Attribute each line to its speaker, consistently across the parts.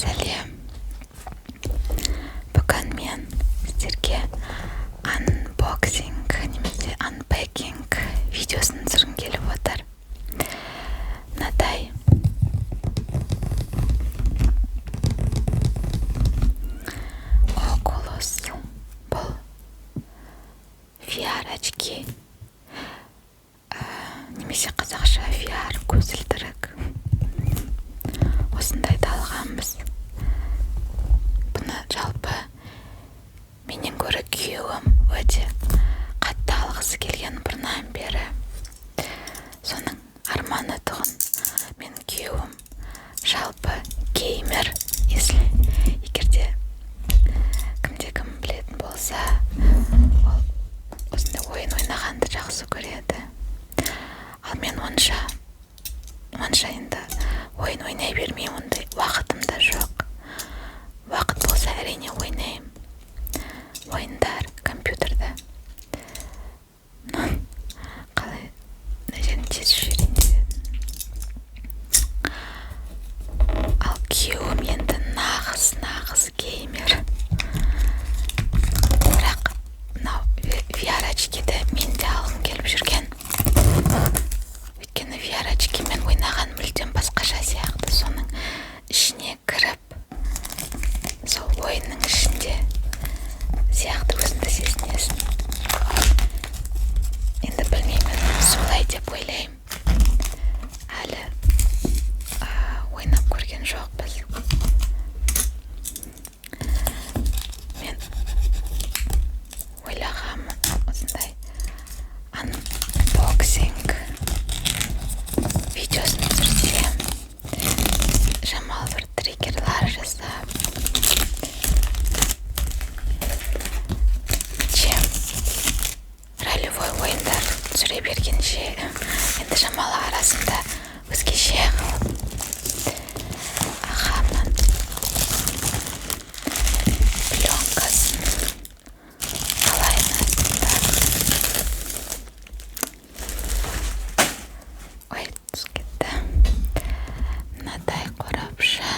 Speaker 1: сәлем. Бүгін мен сіздерге unboxing немесе unpacking видеосын түсіргім келіп отыр. Мынадай Oculus, бұл VR очки, немесе қазақша VR көзілдірік. Осындайды алғанбыз. Бұны жалпы менен гөрі күйеуім өте қатты алғысы келген бұрыннан бері. Соның арманы тұғын. Мен күйеуім жалпы геймер. Егерде кімде-кім білетін болса, ол осындай ойын ойнағанды жақсы көреді. Ал мен онша енді ойын ойнай бермеймін, ондай уақытым да жоқ. Уақыт болса әрине ойнаймын. Ойындар компьютерда. Қалай және тез жүрейін дедім. Ал күйеуім енді нағыз геймер. Бірақ мынау VR очкиді мен де алғым келіп жүрген. Өйткені VR очкимен ойнаған мүлдем басқаша сияқты. Соның ішіне кіріп, сол ойынның ішінде сияқты өзіңді сезінесің. Енді білмеймін, солай деп ойлаймын. Әлі ойнап көрген жоқпыз. Мен ойлағанмын осындай unboxing видеосын түсірсем, жамал бір триггерлер жасап, ролевой ойындар түсіре бергенше, енді жамал арасында өзгеше қылып ағамның пленкасын алайын астында. Ой, түсіп кетті. Мынадай қорапша.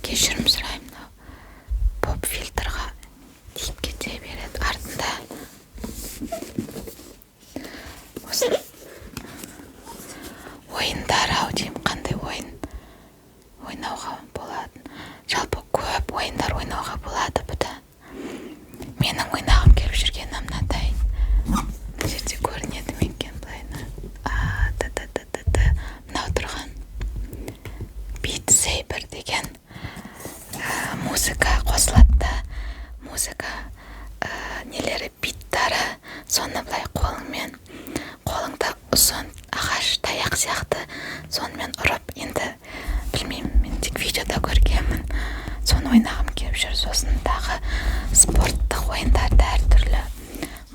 Speaker 1: Кешірім сұраймын, поп фильтрға тиіп кете береді артында. Осы ойындар-ау деймін, қандай ойын ойнауға болады. Жалпы көп ойындар ойнауға болады бұда. Менің ойнағым келіп жүргені мынадай. Бұл жерде көрінеді ме екен былайына. Мынау тұрған Beat Saber деген музыка қосылады. Музыка нелері, биттары, соны былай қолыңда ұзын ағаш таяқ сияқты сонымен ұрып, енді білмеймін, мен тек видеода көргенмін. Соны ойнағым келіп жүр. Сосын дағы спорттық ойындарды, түрлі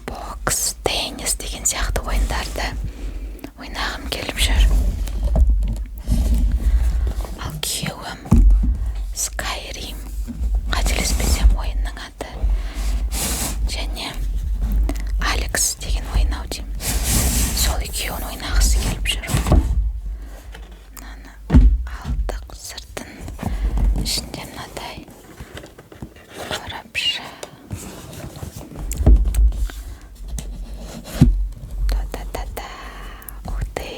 Speaker 1: бокс, теннис деген сияқты ойындарды ойнағым келіп жүр. Ал күйеуім Skyrim, қателеспесем ойынның аты, және Алекс деген ойнау деймін. Сол екеуін ойнағысы келіп жүр. Мынаны алдық, сыртын ішінде мынадай қорапша. Ух ты!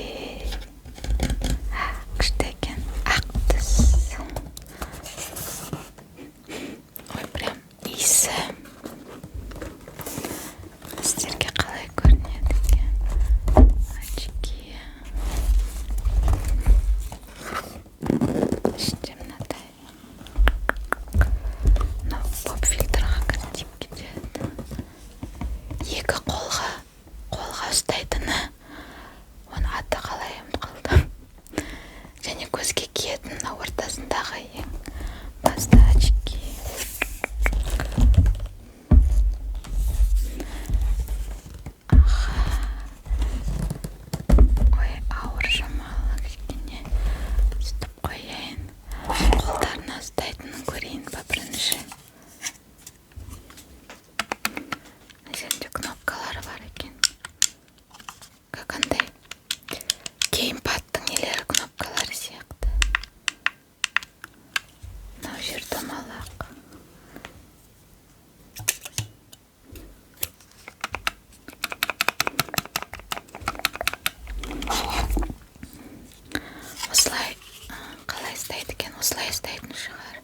Speaker 1: осылай ұстайтын шығар.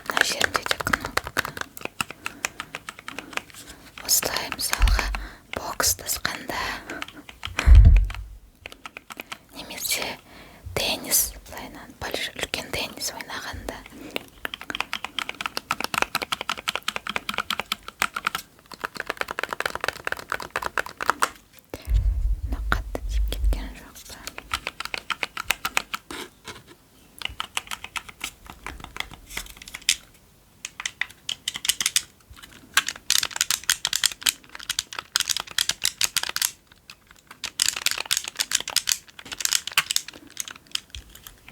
Speaker 1: Мына жерінде де кнопка. Осылай мысалға бокс тасқанда немесе теннис, үлкен теннис ойнағанда. Қатты тиіп кеткен жоқ па?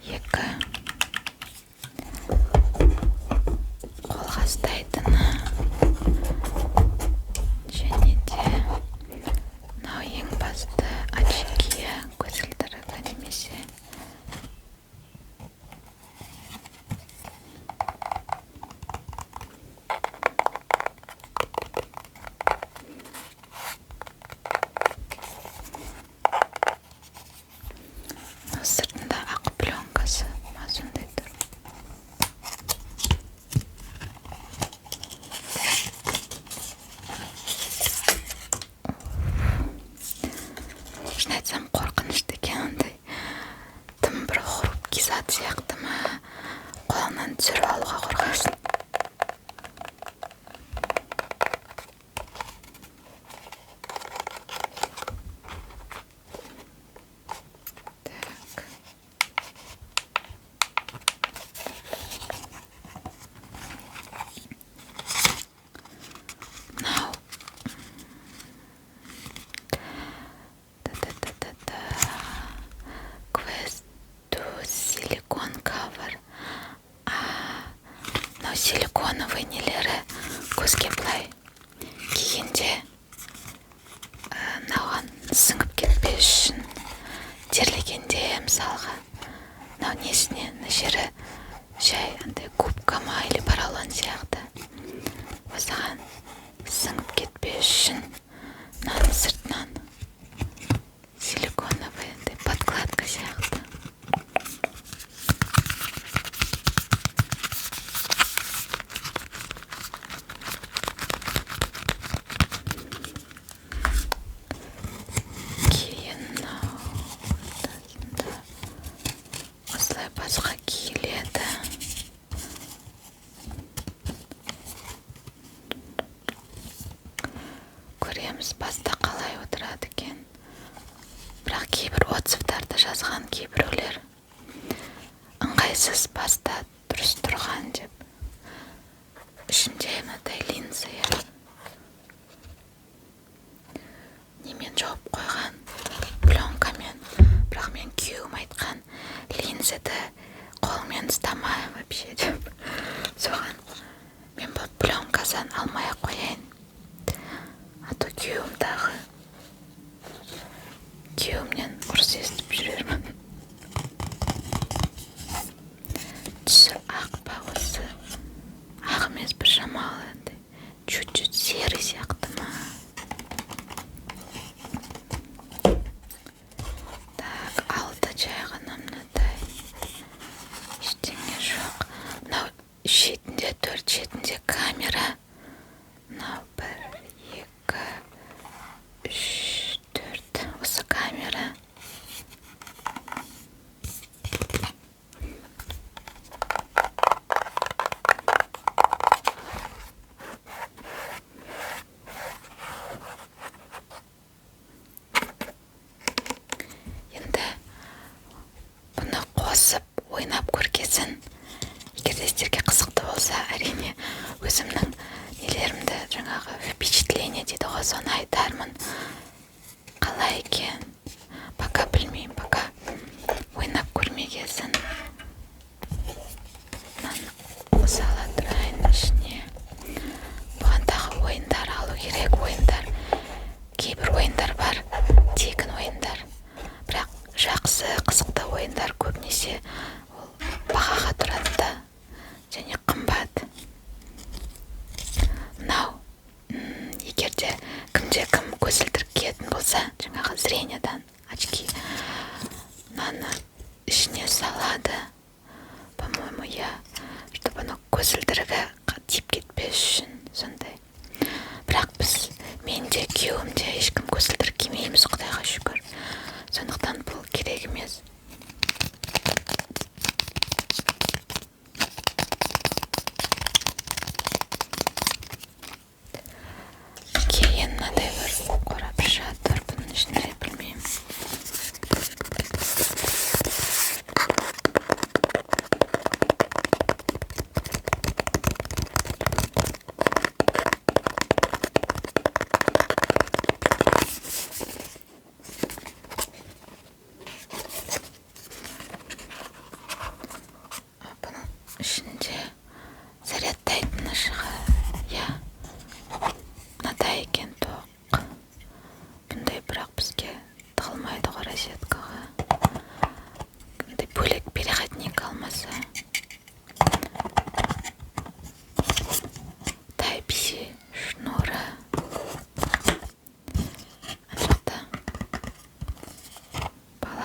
Speaker 1: Екі қолға ұстайтыны және де мынау ең басты очки, көзілдірігі немесе сыртында ақ пленкасы сондай тұр. Шын айтсам қорқынышты екен, ондай тым бір хрупкий зат сияқты ма, қолыңнан түсіріп алуға қорқасың. Мынау Quest силикон кавер. Мынау силиконовый нелері көзге былай кигенде мынаған сіңіп кетпес үшін, терлегенде мысалға мынау несіне, мына жері жай андай губка ма или поролон сияқты, осыған сіңіп кетпес үшін мынаның сыртынан силиконовый подкладка сияқты. Кейін мынау ортасында осылай басқа киіледі. Көреміз баста қалай отырады екен. Бірақ кейбір отзывтарда жазған кейбіреулер ыңғайсыз баста дұрыс тұрған деп. Ішінде мынадай линза немен жауып қойған, пленкамен. Бірақ мен күйеуім айтқан, линзады қолмен ұстамай вообще деп. Соған мен бұл пленкадан алмай қояйын. А то күйеуімнен ұрыс естіп жүрермін. Түсі ақ па осы? Ақ емес, бір шамалы, чуть-чуть серый сияқты ма? Так, алды жай ғана мынадай. Ештеңе жоқ. Мынау шетінде, төрт шетінде камера. Мынау 1, 2, 3, 4. Осы камера. Енді бұны қосып ойнап көргесін. Егер де сіздерге қызықты болса, әрине өзімнің нелерімді жаңағы впечатление дейді ғой, соны айтармын. Қалай екен? Пока білмеймін, пока ойнап көрмегесін. Мынаны сала тұрайын ішіне. Бұған тағы ойындар алу керек, ойындар. Кейбір ойындар бар, тегін ойындар. Бірақ жақсы, қызықты ойындар көбінесе ол бағаға тұрады да, және қымбат. Мынау, егерде кімде-кім көзілдірік киетін болса, жаңағы зрениедан очки, мынаны ішіне салып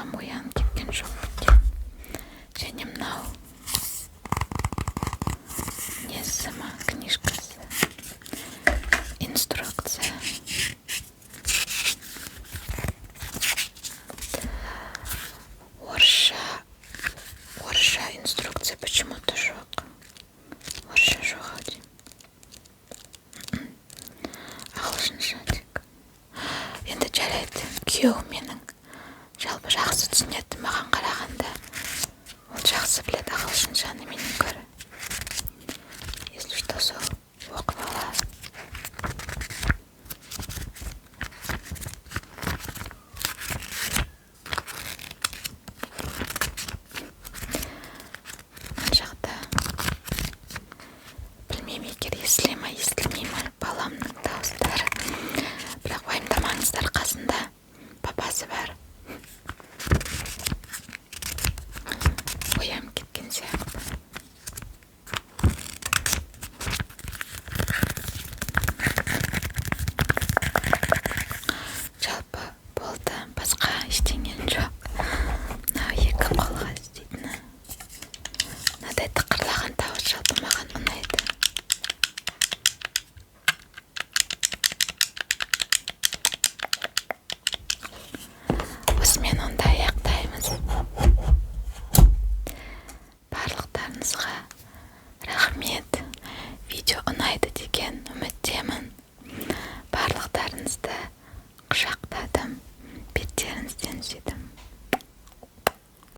Speaker 1: балам оянып кеткен жоқ екен. Және мынау несі ма, книжкасы, инструкция. Орысша инструкция почему-то жоқ. Орысша жоқ ау деймін. Ағылшынша тек. Енді жарайды, күйеуім менің жалпы жақсы түсінеді маған қарағанда. Ол жақсы біледі ағылшыншаны,